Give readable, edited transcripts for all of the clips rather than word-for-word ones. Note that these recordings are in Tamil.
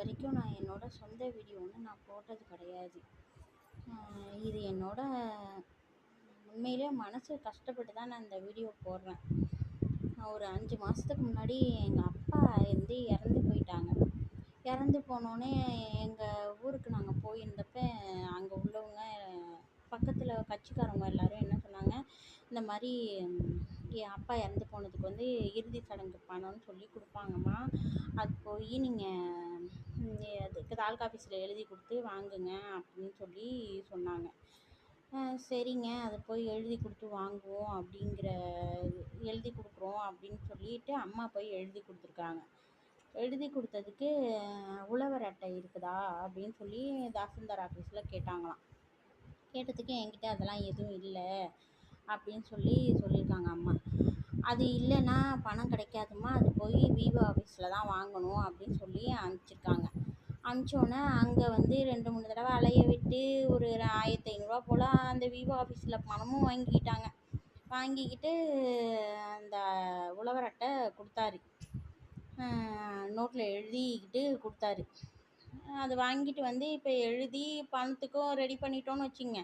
வரைக்கும் நான் என்னோட சொந்த வீடியோன்னு நான் போட்டது கிடையாது. இது என்னோட உண்மையிலே மனசு கஷ்டப்பட்டு தான் நான் இந்த வீடியோ போடுறேன். நான் ஒரு 5 மாதத்துக்கு முன்னாடி எங்கள் அப்பா இறந்து போயிட்டாங்க. இறந்து போனோடனே எங்கள் ஊருக்கு நாங்கள் போயிருந்தப்ப அங்கே உள்ளவங்க பக்கத்தில் கட்சிக்காரவங்க எல்லோரும் என்ன சொன்னாங்க, இந்த மாதிரி என் அப்பா இறந்து போனதுக்கு வந்து இறுதி சடங்கு பணம்னு சொல்லி கொடுப்பாங்கம்மா, அது போய் நீங்கள் அதுக்கு தாலுக்கா ஆஃபீஸில் எழுதி கொடுத்து வாங்குங்க அப்படின்னு சொல்லி சொன்னாங்க. சரிங்க, அதை போய் எழுதி கொடுத்து வாங்குவோம் எழுதி கொடுக்குறோம் அப்படின்னு சொல்லிட்டு அம்மா போய் எழுதி கொடுத்துருக்காங்க. எழுதி கொடுத்ததுக்கு உழவர் அட்டை இருக்குதா அப்படின்னு சொல்லி தாசில்தார் ஆஃபீஸில் கேட்டாங்களாம். கேட்டதுக்கு என்கிட்ட அதெல்லாம் எதுவும் இல்லை அப்படின்னு சொல்லியிருக்காங்க அம்மா. அது இல்லைன்னா பணம் கிடைக்காதுமா, அது போய் விவோ ஆஃபீஸில் தான் வாங்கணும் அப்படின்னு சொல்லி அனுப்பிச்சிருக்காங்க. அனுப்பிச்சோன்னே அங்கே வந்து 2-3 தடவை அலைய விட்டு ஒரு 1500 போல் அந்த விவோ ஆஃபீஸில் பணமும் வாங்கிக்கிட்டாங்க. வாங்கிக்கிட்டு அந்த உழவர் அட்டை கொடுத்தாரு, நோட்டில் எழுதிக்கிட்டு கொடுத்தாரு. அது வாங்கிட்டு வந்து இப்போ எழுதி பணத்துக்கும் ரெடி பண்ணிட்டோன்னு வச்சுங்க.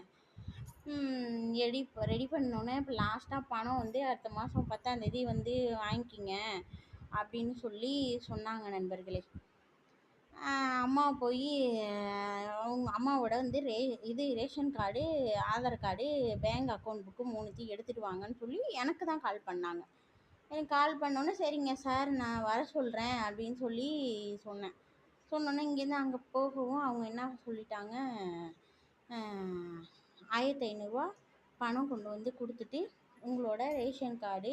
ரெடி பண்ணோன்னே இப்போ லாஸ்ட்டாக பணம் வந்து அடுத்த மாதம் 10ஆம் தேதி வந்து வாங்கிக்கிங்க அப்படின்னு சொல்லி சொன்னாங்க நண்பர்களே. அம்மா போய் அவங்க அம்மாவோட வந்து ration card, Aadhaar card, bank account book 3த்தையும் எடுத்துகிட்டு வாங்கன்னு சொல்லி எனக்கு தான் கால் பண்ணாங்க. எனக்கு கால் பண்ணோன்னே சரிங்க சார் நான் வர சொல்கிறேன் அப்படின்னு சொல்லி சொன்னேன். சொன்னோன்னே இங்கேருந்து அங்கே போகவும் அவங்க என்ன சொல்லிட்டாங்க, 1500 பணம் கொண்டு வந்து கொடுத்துட்டு உங்களோட ration card,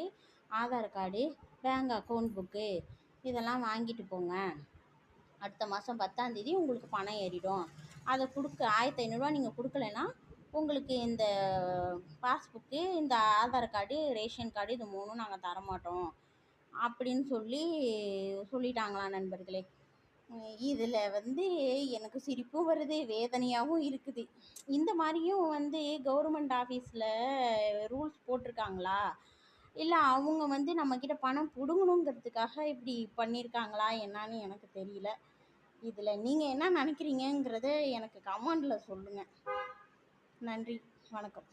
Aadhaar card, bank account book இதெல்லாம் வாங்கிட்டு போங்க, அடுத்த மாதம் 10ஆம் தேதி உங்களுக்கு பணம் ஏறிடும். அதை 1500 நீங்கள் கொடுக்கலன்னா உங்களுக்கு இந்த பாஸ்புக்கு, இந்த ஆதார் கார்டு, ரேஷன் கார்டு இது 3ம் நாங்கள் தரமாட்டோம் அப்படின்னு சொல்லிட்டாங்களாம் நண்பர்களே. இதில் வந்து எனக்கு சிரிப்பும் வருது, வேதனையாகவும் இருக்குது. இந்த மாதிரியும் வந்து கவர்மெண்ட் ஆஃபீஸில் ரூல்ஸ் போட்டிருக்காங்களா, இல்லை அவங்க வந்து நம்மக்கிட்ட பணம் பிடுங்கணுங்கிறதுக்காக இப்படி பண்ணியிருக்காங்களா என்னான்னு எனக்கு தெரியல. இதில் நீங்கள் என்ன நினைக்கிறீங்கங்கிறத எனக்கு கமெண்டில் சொல்லுங்கள். நன்றி, வணக்கம்.